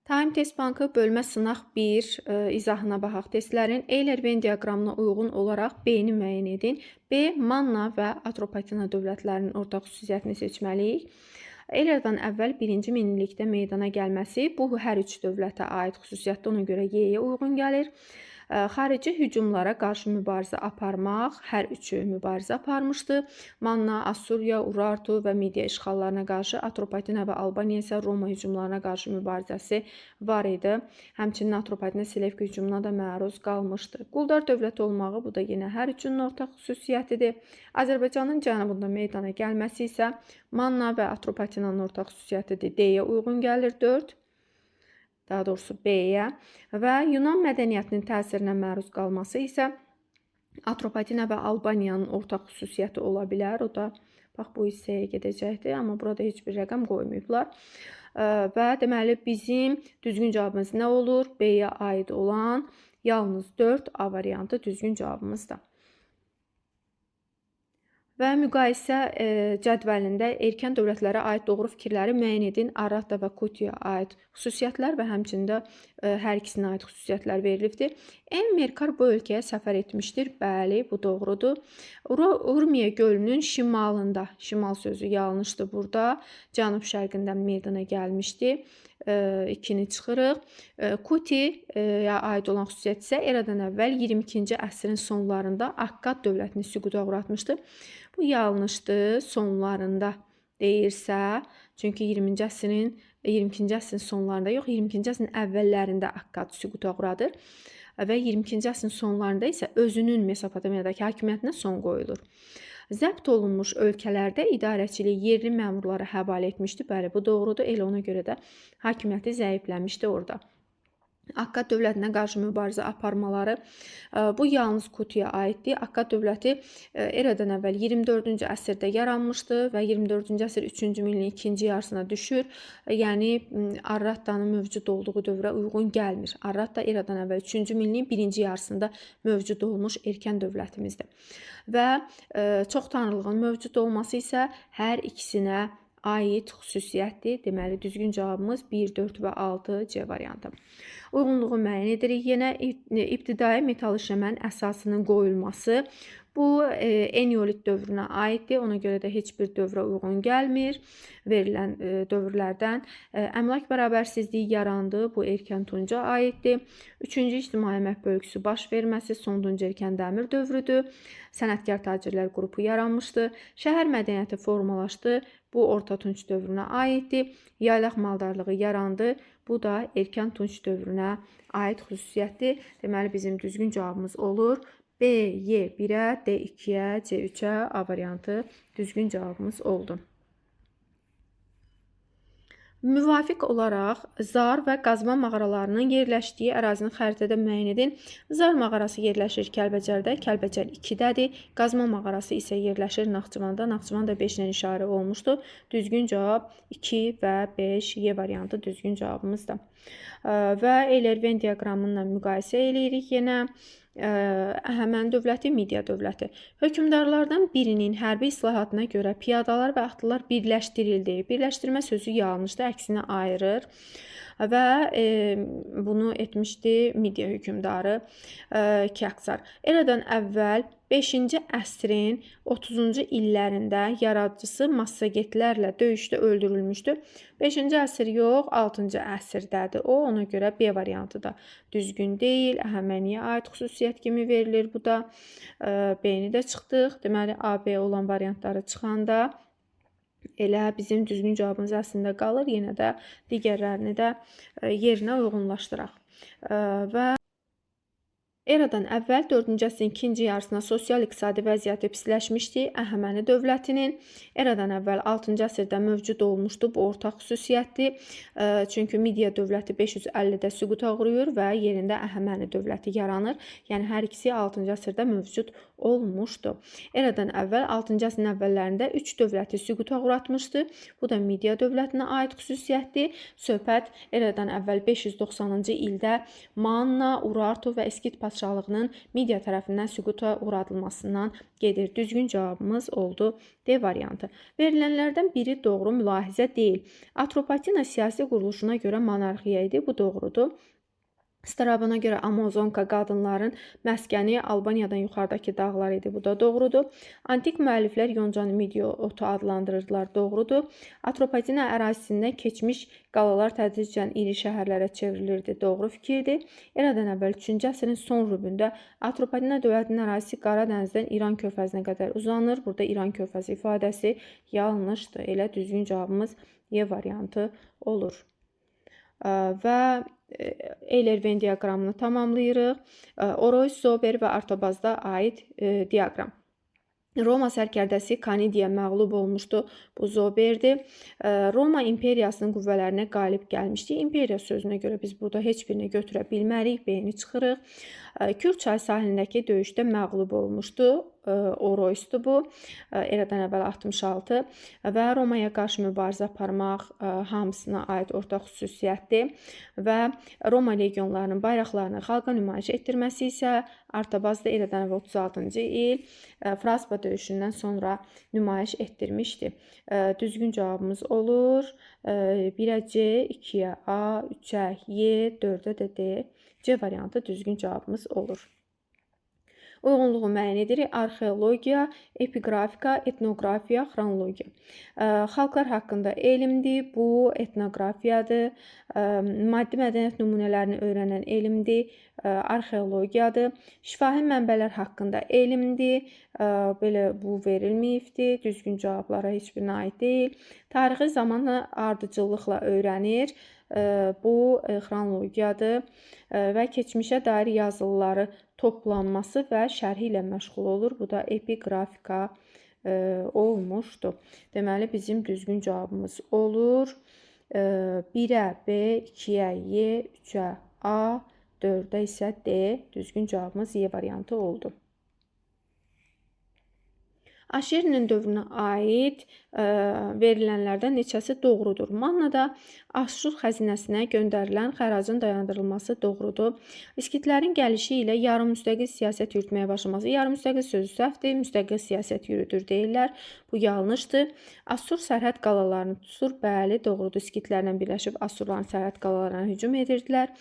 Time Test Bankı bölmə sınaq 1 izahına baxaq. Testlərin Euler-Venn diaqramına uyğun olaraq B-ni müəyyən edin. B, Manna və Atropatina dövlətlərinin ortaq xüsusiyyətini seçməliyik. Eulerdən əvvəl birinci minillikdə meydana gəlməsi bu hər üç dövlətə aid xüsusiyyətdir, ona görə Y-yə uyğun gəlir. Xarici hücumlara qarşı mübarizə aparmaq, hər üçü mübarizə aparmışdı. Manna, Assuriya, Urartu və Midiya işğallarına qarşı, Atropatina və Albaniya isə Roma hücumlarına qarşı mübarizəsi var idi. Həmçinin Atropatina Selevki hücumuna da məruz qalmışdı. Quldar dövlət olmağı, bu da yenə hər üçünün ortaq xüsusiyyətidir. Azərbaycanın cənubunda meydana gəlməsi isə Manna və Atropatinanın ortaq xüsusiyyətidir. D-yə uyğun gəlir 4. Daha doğrusu B-yə və Yunan mədəniyyətinin təsirinə məruz qalması isə Atropatina və Albaniyanın ortaq xüsusiyyəti ola bilər. O da bax bu hissəyə gedəcəkdir, amma burada heç bir rəqəm qoymayıblar. Və deməli bizim düzgün cavabımız nə olur? B-yə aid olan yalnız 4 A variantı düzgün cavabımızdır. Və müqayisə cədvəlində erkən dövlətlərə aid doğru fikirləri müəyyən edin. Arrata və Kutiyə aid xüsusiyyətlər və həmçində hər ikisinə aid xüsusiyyətlər verilibdir. En Merkar bu ölkəyə səfər etmişdir. Bəli, bu doğrudur. Urmiya gölünün şimalında, şimal sözü yanlışdır burada. Cənub-şərqindən meydana gəlmişdi. 2-ni çıxırıq. Kutiyə aid olan xüsusiyyət isə eradan əvvəl 22-ci əsrin sonlarında Akkad dövlətini süquta uğratmışdı. Bu yanlışdır. Sonlarında deyirsə, çünki 22-ci əsrin sonlarında yox, 22-ci əsrin əvvəllərində Akkad süquta uğradır və 22-ci əsrin sonlarında isə özünün Mesopotamiyadakı hakimiyyətinə son qoyulur. Zəbt olunmuş ölkələrdə idarəçilik yerli məmurlara həvalə etmişdi. Bəli, bu doğrudur. Elə ona görə də hakimiyyəti zəifləmişdi orada. Akkad dövlətinə qarşı mübarizə aparmaları bu yalnız Kutiyə aiddir. Akkad dövləti eradan əvvəl 24-cü əsrdə yaranmışdı və 24-cü əsr 3-cü minilliyin ikinci yarısına düşür. Yəni Arrattanın mövcud olduğu dövrə uyğun gəlmir. Arratta eradan əvvəl 3-cü minilliyin birinci yarısında mövcud olmuş erkən dövlətimizdir. Və çox tanrılığın mövcud olması isə hər ikisinə aid xüsusiyyətdir. Deməli, düzgün cavabımız 1, 4 və 6 C variantı. Uyğunluğu müəyyən edirik. Yenə ibtidai metal işləmənin əsasının qoyulması. Bu Eneolit dövrünə aiddir. Ona görə də heç bir dövrə uyğun gəlmir. Verilən dövrlərdən əmlak bərabərsizliyi yarandı. Bu erkən tunca aiddir. 3-cü ictimai əmək bölgüsü baş verməsi son tunc erkən dəmir dövrüdür. Sənətkar tacirlər qrupu yaranmışdı. Şəhər mədəniyyəti formalaşdı. Bu orta tunc dövrünə aiddir. Yaylaq maldarlığı yarandı. Bu da erkən tunc dövrünə aid xüsusiyyətdir. Deməli bizim düzgün cavabımız olur B, Y 1-ə, D 2-yə, C 3-ə, A variantı düzgün cavabımız oldu. Müvafiq olaraq Zar və Qazma mağaralarının yerləşdiyi ərazinin xəritədə müəyyən edin. Zar mağarası yerləşir Kəlbəcərdə, Kəlbəcər 2-dədir. Qazma mağarası isə yerləşir Naxçıvanda, Naxçıvan da 5 ilə işarə olmuşdur. Düzgün cavab 2 və 5 Y variantı düzgün cavabımızdır. Və Euler-Venn diaqramıyla müqayisə edirik yenə. Əhəməni dövləti, Midiya dövləti. Hökmdarlardan birinin hərbi islahatına görə piyadalar və atlılar birləşdirildi. Birləşdirmə sözü yanlışdır, əksinə ayırır. Və bunu etmişdi Midiya hökmdarı Kiaksar. Eradan əvvəl 5-ci əsrin 30-cu illərində yaradıcısı Massagetlərlə döyüşdə öldürülmüşdü. 5-ci əsr yox, 6-cı əsrdədir. O, ona görə B variantı da düzgün deyil. Əhəməniyə aid xüsusiyyət kimi verilir. Bu da B-ni də çıxdıq. Deməli, A, B olan variantları çıxanda elə bizim düzgün cavabımız əslində qalır. Yenə də digərlərini də yerinə uyğunlaşdıraq. Və eradan əvvəl 4-cü əsrin ikinci yarısına sosial-iqtisadi vəziyyəti pisləşmişdi Əhəməni dövlətinin. Eradan əvvəl 6-cı əsrdə mövcud olmuşdu. Bu ortaq xüsusiyyətdir. Çünki Midiya dövləti 550-də süquta uğrayır və yerində Əhəməni dövləti yaranır. Yəni hər ikisi 6-cı əsrdə mövcud olmuşdu. Eradan əvvəl 6-cı əsrin əvvəllərində 3 dövləti süquta uğratmışdı. Bu da Midiya dövlətinə aid xüsusiyyətdir. Söhbət eradan əvvəl 590-cı ildə Manna, Urartu və Eskit padşahlığının Midiya tərəfindən süquta uğradılmasından gedir. Düzgün cavabımız oldu D variantı. Verilənlərdən biri doğru mülahizə deyil. Atropatina siyasi quruluşuna görə monarxiya idi. Bu doğrudur. Strabona görə Amazonka qadınların məskəni Albaniyadan yuxarıdakı dağlar idi. Bu da doğrudur. Antik müəlliflər yoncanı Midiya otu adlandırırdılar. Doğrudur. Atropatina ərazisindən keçmiş qalalar tədricən iri şəhərlərə çevrilirdi. Doğru fikirdir. Eradan əvvəl 3-cü əsrin son rübündə Atropatina dövlətinin ərazisi Qara dənizdən İran körfəzinə qədər uzanır. Burada İran körfəzi ifadəsi yanlışdır. Elə düzgün cavabımız E variantı olur. Və Eyler-Venn diaqramını tamamlayırıq. Oroys, Zober və Artobazda aid diaqram. Roma sərkərdəsi Kanidiya məğlub olmuşdu. Bu Zoberdir. Roma imperiyasının qüvvələrinə qalib gəlmişdi. İmperiya sözünə görə biz burada heç birini götürə bilmərik, beyni çıxırıq. Kür çay sahilindəki döyüşdə məğlub olmuşdu. Oroysdur bu. Eradan əvvəl 66 və Romaya qarşı mübarizə aparmaq hamısına aid ortaq xüsusiyyətdir və Roma legionlarının bayraqlarını xalqa nümayiş etdirməsi isə Artabazda eradan əvvəl 36-cı il Fraspa döyüşündən sonra nümayiş etdirmişdi. Düzgün cavabımız olur 1-ə C, 2-yə A, 3-ə Y, 4-ə də D. C variantı düzgün cavabımız olur. Uyğunluğu müəyyən edirik. Arxeologiya, epiqrafika, etnografiya, xronologiya. Xalqlar haqqında elmdir. Bu etnografiyadır. Maddi mədəniyyət nümunələrini öyrənən elmdir. Arxeologiyadır. Şifahi mənbələr haqqında elmdir. Belə bu verilməyibdir. Düzgün cavablara heç birinə aid deyil. Tarixi zamanla ardıcıllıqla öyrənir. Bu xronologiyadır və keçmişə dair yazılıları toplanması və şərhi ilə məşğul olur. Bu da epiqrafika olmuşdur. Deməli, bizim düzgün cavabımız olur 1-ə B, 2-yə Y, 3-ə A, 4-ə isə D. Düzgün cavabımız Y variantı oldu. Aşerinin dövrünə aid verilənlərdən neçəsi doğrudur? Mannada Aşur xəzinəsinə göndərilən xəracın dayandırılması doğrudur. İskitlərin gəlişi ilə yarım müstəqil siyasət yürütməyə başlaması. Yarım müstəqil sözü səhvdir, müstəqil siyasət yürüdür deyirlər. Bu yanlışdır. Assur sərhəd qalalarını tutur. Bəli, doğrudur. İskitlərlə birləşib Assurların sərhəd qalalarına hücum edirdilər.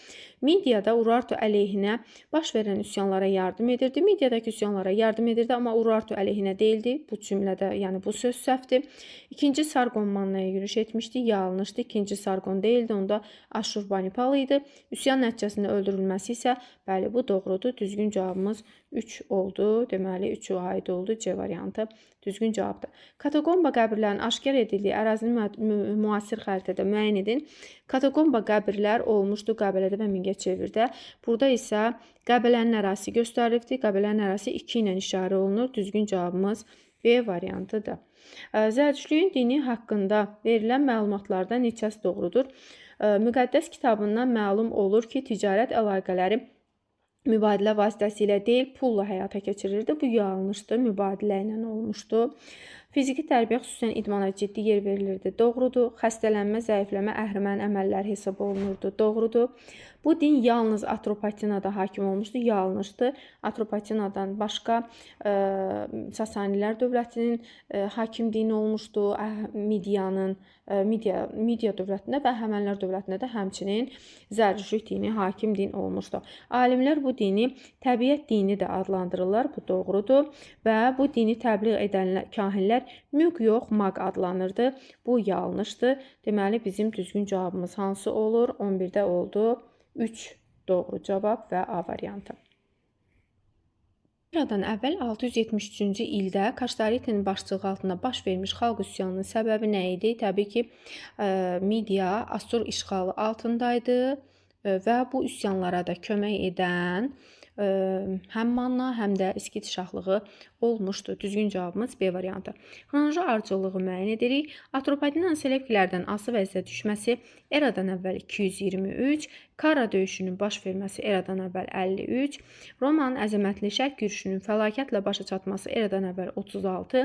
Midiyada Urartu əleyhinə baş verən üsyanlara yardım edirdi. Midiyadakı üsyanlara yardım edirdi, amma Urartu əleyhinə deyildi. Bu cümlədə, yəni bu söz səhvdir. İkinci Sarqon Mannaya yürüş etmişdi. Yanlışdır. İkinci Sarqon deyildi. Onda Aşurbanipal idi. Üsyan nəticəsində öldürülməsi isə, bəli, bu doğrudur. Düzgün cavabımız 3 oldu. Deməli, 3-ü aid oldu. C variantı düzgün cavabdır. Katakomba qəbirlərin aşkar edildiyi ərazini müasir xəritədə müəyyən edin. Katakomba qəbirlər olmuşdu Qəbələdə və Mingəçevirdə. Burada isə Qəbələnin ərazisi göstərilibdir. Qəbələnin ərazisi 2 ilə işarə olunur. Düzgün cavabımız B variantıdır. Zərdüştlüyün dini haqqında verilən məlumatlardan neçəsi doğrudur? Müqəddəs kitabından məlum olur ki, ticarət əlaqələri mübadilə vasitəsilə deyil, pulla həyata keçirilirdi. Bu yanlışdır, mübadilə ilə olmuşdu. Fiziki tərbiyə xüsusən idmana ciddi yer verilirdi. Doğrudur. Xəstələnmə, zəifləmə, əhrimən əməlləri hesab olunurdu. Doğrudur. Bu din yalnız Atropatinada hakim olmuşdu. Yanlışdır. Atropatinadan başqa Sasanilər dövlətinin hakim dini olmuşdu. Midiya dövlətində və Həmənlər dövlətində də həmçinin Zərdüştlük dini hakim din olmuşdu. Alimlər bu dini təbiət dini də adlandırırlar. Bu doğrudur. Və bu dini təbliğ edən kahinlər mülk yox, maq adlanırdı. Bu yanlışdır. Deməli, bizim düzgün cavabımız hansı olur? 11-də oldu. 3 doğru cavab və A variantı. Eradan əvvəl 673-cü ildə Kaştaritenin başçılığı altında baş vermiş xalq üsyanının səbəbi nə idi? Təbii ki, Midiya Assur işğalı altındaydı və bu üsyanlara da kömək edən həm Manna, həm də İskit şahlığı olmuşdu. Düzgün cavabımız B variantı. Xronoloji ardıcıllığı müəyyən edirik. Atropatinin Selevkilərdən asılı vəziyyətə düşməsi eradan əvvəl 223, Kara döyüşünün baş verməsi eradan əvvəl 53, Romanın əzəmətli şərq yürüşünün fəlakətlə başa çatması eradan əvvəl 36,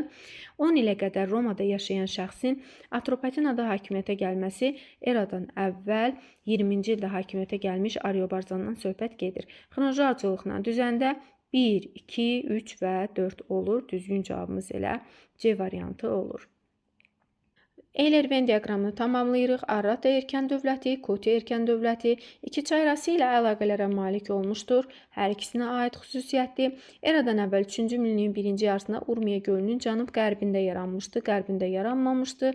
10 ilə qədər Romada yaşayan şəxsin Atropatinada hakimiyyətə gəlməsi eradan əvvəl 20-ci ildə hakimiyyətə gəlmiş Ariobarzandan söhbət gedir. Xronoloji ardıcıllıqla düzəndə 1, 2, 3 və 4 olur. Düzgün cavabımız elə C variantı olur. Eyler-Venn diaqramını tamamlayırıq. Arrata erkən dövləti, Koti erkən dövləti iki çayrası ilə əlaqələrə malik olmuşdur. Hər ikisinə aid xüsusiyyətdir. Eradan əvvəl 3-cü minilliyin birinci yarısında Urmiya gölünün cənub-qərbində yaranmışdı, qərbində yaranmamışdı.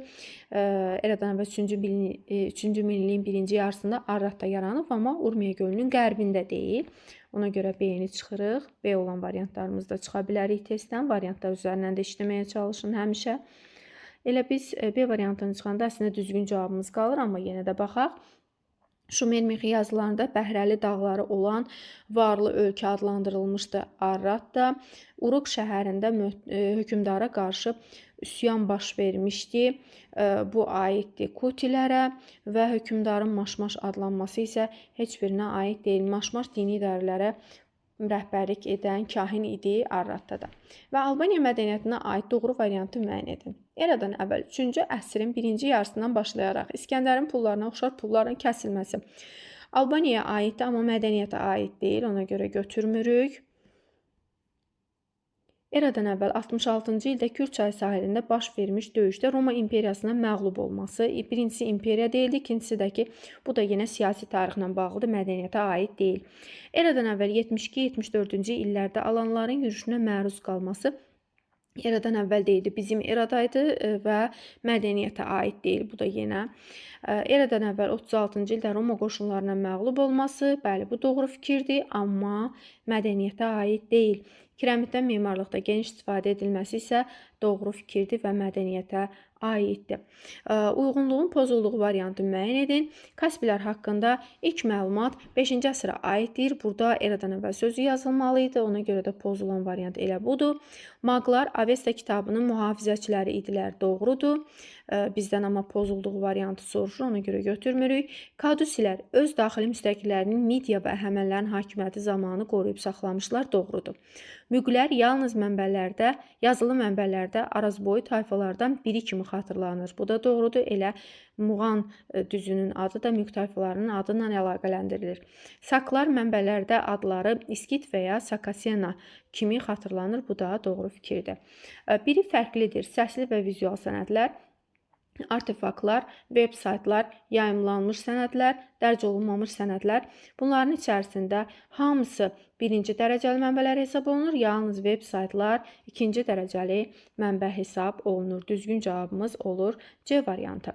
Eradan əvvəl 3-cü minilliyin birinci yarısında Arratda yaranıb, amma Urmiya gölünün qərbində deyil. Ona görə B-ni çıxırıq. B olan variantlarımız da çıxa bilərik testdən. Variantlar üzərindən də işləməyə çalışın həmişə. Elə biz B variantını çıxanda əslində düzgün cavabımız qalır, amma yenə də baxaq. Şumer mixi yazılarında Bəhrəli dağları olan varlı ölkə adlandırılmışdı. Arratda Uruq şəhərində hökmdara qarşı üsyan baş vermişdi. Bu aiddir Kutilərə və hökmdarın Maşmaş adlanması isə heç birinə aid deyil. Maşmaş dini idarələrə rəhbərlik edən kahin idi Arratda da. Və Albaniya mədəniyyətinə aid doğru variantı müəyyən edin. Eradan əvvəl 3-cü əsrin birinci yarısından başlayaraq İskəndərin pullarına oxşar pulların kəsilməsi Albaniyaya aiddir, amma mədəniyyətə aid deyil. Ona görə götürmürük. Eradan əvvəl 66-cı ildə Kür çayı sahilində baş vermiş döyüşdə Roma imperiyasına məğlub olması. Birincisi imperiya deyildi, ikincisi də ki, bu da yenə siyasi tarixlə bağlıdır, mədəniyyətə aid deyil. Eradan əvvəl 72-74-cü illərdə alanların yürüşünə məruz qalması eradan əvvəl deyildi, bizim eradaydı və mədəniyyətə aid deyil. Bu da yenə eradan əvvəl 36-cı ildə Roma qoşunlarına məğlub olması, bəli, bu doğru fikirdir, amma mədəniyyətə aid deyil. Kirəmiddən memarlıqda geniş istifadə edilməsi isə doğru fikirdir və mədəniyyətə aiddir. Uyğunluğun pozulduğu variantı müəyyən edin. Kaspilər haqqında ilk məlumat 5-ci əsrə aiddir. Burada eradan əvvəl sözü yazılmalı idi. Ona görə də pozulan variant elə budur. Maqlar Avesta kitabının mühafizəçiləri idilər. Doğrudur. Bizdən amma pozulduğu variantı soruşur. Ona görə götürmürük. Kadusilər öz daxili müstəqillərinin Midiya və Əhəmənilərin hakimiyyəti zamanı qoruyub saxlamışlar. Doğrudur. Müqlər yalnız mənbələrdə, yazılı mənbələrdə Arazboyu tayfalardan biri kimi xatırlanır. Bu da doğrudur. Elə Muğan düzünün adı da mülk tayfalarının adı ilə əlaqələndirilir. Saklar mənbələrdə adları İskit və ya Sakasena kimi xatırlanır. Bu da doğru fikirdir. Biri fərqlidir. Səsli və vizual sənədlər, artefaktlar, veb saytlar, yayımlanmış sənədlər, dərc olunmamış sənədlər. Bunların içərisində hamısı birinci dərəcəli mənbələr hesab olunur. Yalnız veb saytlar ikinci dərəcəli mənbə hesab olunur. Düzgün cavabımız olur C variantı.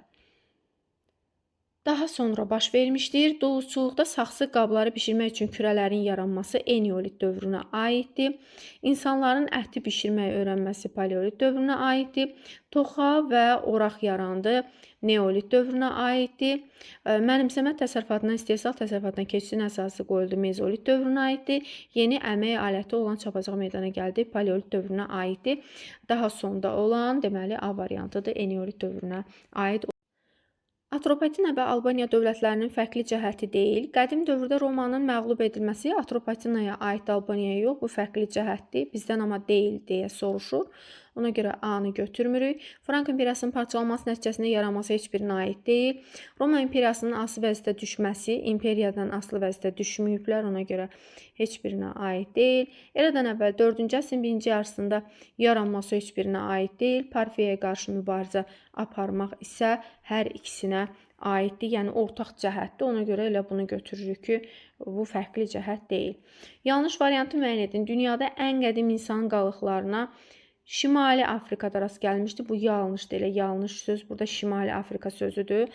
Daha sonra baş vermişdir. Duluzçuluqda saxsı qabları bişirmək üçün kürələrin yaranması eneolit dövrünə aiddir. İnsanların əhti bişirməyi öyrənməsi paleolit dövrünə aiddir. Toxa və oraq yarandı. Neolit dövrünə aiddir. Mənimsəmə təsərrüfatından istehsal təsərrüfatına keçişin əsası qoyuldu. Mezolit dövrünə aiddir. Yeni əmək aləti olan çapacaq meydana gəldi. Paleolit dövrünə aiddir. Daha sonda olan, deməli, A variantıdır. Eneolit dövrünə aid. Atropatina və Albaniya dövlətlərinin fərqli cəhəti deyil. Qədim dövrdə Romanın məğlub edilməsi Atropatinaya aid, Albaniyaya yox. Bu fərqli cəhətdir. Bizdən amma deyil deyə soruşur. Ona görə A-nı götürmürük. Frank imperiyasının parçalanması nəticəsində yaranması heç birinə aid deyil. Roma imperiyasının asılı vəziyyətə düşməsi imperiyadan asılı vəziyyətə düşməyiblər. Ona görə heç birinə aid deyil. Eradan əvvəl 4-cü əsrin birinci yarısında yaranması heç birinə aid deyil. Parfiyaya qarşı mübarizə aparmaq isə hər ikisinə aiddir. Yəni ortaq cəhətdir. Ona görə elə bunu götürürük ki, bu fərqli cəhət deyil. Yanlış variantı müəyyən edin. Dünyada ən qədim insan qalıqlarına Şimali Afrikada rast gəlmişdi. Bu yanlışdır. Elə yanlış söz burada Şimali Afrika sözüdür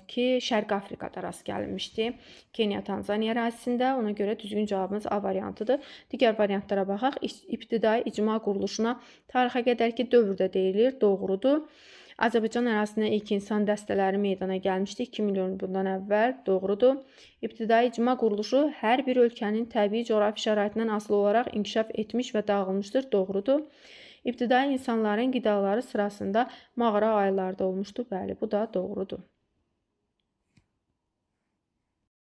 ki, Şərqi Afrikada rast gəlmişdi. Kenya, Tanzaniya ərazisində. Ona görə düzgün cavabımız A variantıdır. Digər variantlara baxaq. İbtidai icma quruluşuna tarixə qədərki dövrdə deyilir. Doğrudur. Azərbaycan ərazisində ilk insan dəstələri meydana gəlmişdi 2 milyon bundan əvvəl. Doğrudur. İbtidai icma quruluşu hər bir ölkənin təbii coğrafi şəraitindən asılı olaraq inkişaf etmiş və dağılmışdır. Doğrudur. İbtidai insanların qidaları sırasında mağara ayıları da olmuşdur. Bəli, bu da doğrudur.